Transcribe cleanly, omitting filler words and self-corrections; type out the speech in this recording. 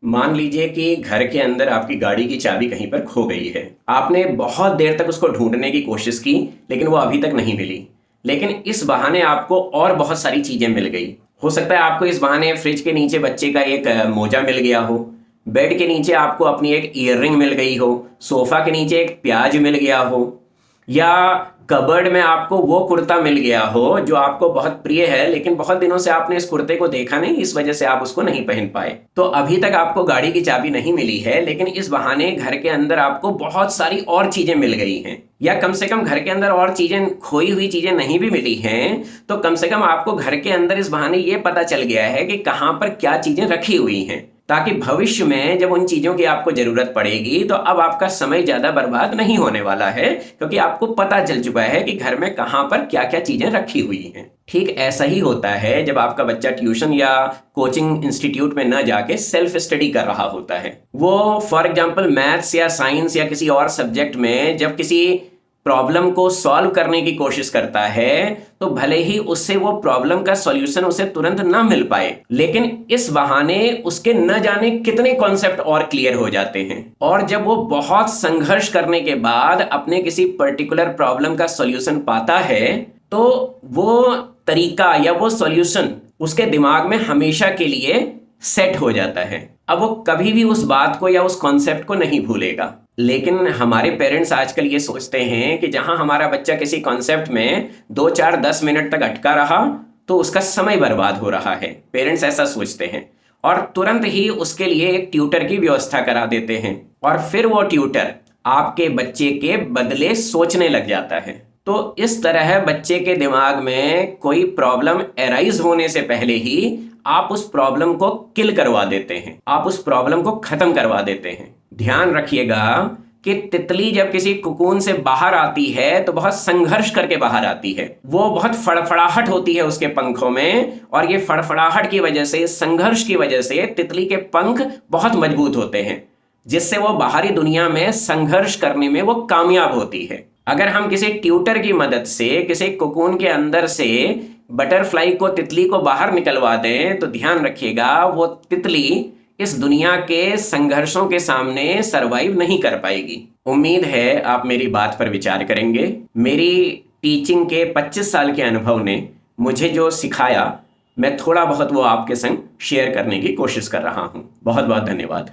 मान लीजिए कि घर के अंदर आपकी गाड़ी की चाबी कहीं पर खो गई है। आपने बहुत देर तक उसको ढूंढने की कोशिश की, लेकिन वो अभी तक नहीं मिली। लेकिन इस बहाने आपको और बहुत सारी चीजें मिल गई। हो सकता है आपको इस बहाने फ्रिज के नीचे बच्चे का एक मोजा मिल गया हो, बेड के नीचे आपको अपनी एक ईयररिंग मिल गई हो, सोफा के नीचे एक प्याज मिल गया हो, या कबर्ड में आपको वो कुर्ता मिल गया हो जो आपको बहुत प्रिय है, लेकिन बहुत दिनों से आपने इस कुर्ते को देखा नहीं, इस वजह से आप उसको नहीं पहन पाए। तो अभी तक आपको गाड़ी की चाबी नहीं मिली है, लेकिन इस बहाने घर के अंदर आपको बहुत सारी और चीजें मिल गई हैं। या कम से कम घर के अंदर और चीजें, खोई हुई चीजें नहीं भी मिली हैं, तो कम से कम आपको घर के अंदर इस बहाने ये पता चल गया है कि कहां पर क्या चीजें रखी हुई हैं, ताकि भविष्य में जब उन चीजों की आपको जरूरत पड़ेगी तो अब आपका समय ज्यादा बर्बाद नहीं होने वाला है, क्योंकि आपको पता चल चुका है कि घर में कहां पर क्या क्या चीजें रखी हुई हैं। ठीक ऐसा ही होता है जब आपका बच्चा ट्यूशन या कोचिंग इंस्टीट्यूट में न जाके सेल्फ स्टडी कर रहा होता है। वो फॉर एग्जाम्पल मैथ्स या साइंस या किसी और सब्जेक्ट में जब किसी प्रॉब्लम को सॉल्व करने की कोशिश करता है, तो भले ही उससे वो प्रॉब्लम का सॉल्यूशन उसे तुरंत ना मिल पाए, लेकिन इस बहाने उसके न जाने कितने कॉन्सेप्ट और क्लियर हो जाते हैं। और जब वो बहुत संघर्ष करने के बाद अपने किसी पर्टिकुलर प्रॉब्लम का सॉल्यूशन पाता है, तो वो तरीका या वो सॉल्यूशन उसके दिमाग में हमेशा के लिए सेट हो जाता है। अब वो कभी भी उस बात को या उस कॉन्सेप्ट को नहीं भूलेगा। लेकिन हमारे पेरेंट्स आजकल ये सोचते हैं कि जहां हमारा बच्चा किसी कॉन्सेप्ट में 2 4 10 मिनट तक अटका रहा तो उसका समय बर्बाद हो रहा है। पेरेंट्स ऐसा सोचते हैं और तुरंत ही उसके लिए एक ट्यूटर की व्यवस्था करा देते हैं, और फिर वो ट्यूटर आपके बच्चे के बदले सोचने लग जाता है। तो इस तरह बच्चे के दिमाग में कोई प्रॉब्लम एराइज होने से पहले ही आप उस प्रॉब्लम को किल करवा देते हैं, आप उस प्रॉब्लम को खत्म करवा देते हैं। ध्यान रखिएगा कि तितली जब किसी कुकून से बाहर आती है तो बहुत संघर्ष करके बाहर आती है। वो बहुत फड़फड़ाहट होती है उसके पंखों में, और ये फड़फड़ाहट की वजह से, संघर्ष की वजह से तितली के पंख बहुत मजबूत होते हैं, जिससे वो बाहरी दुनिया में संघर्ष करने में वो कामयाब होती है। अगर हम किसी ट्यूटर की मदद से किसी कोकून के अंदर से बटरफ्लाई को, तितली को बाहर निकलवा दें, तो ध्यान रखिएगा वो तितली इस दुनिया के संघर्षों के सामने सरवाइव नहीं कर पाएगी। उम्मीद है आप मेरी बात पर विचार करेंगे। मेरी टीचिंग के 25 साल के अनुभव ने मुझे जो सिखाया, मैं थोड़ा बहुत वो आपके संग शेयर करने की कोशिश कर रहा हूं। बहुत बहुत धन्यवाद।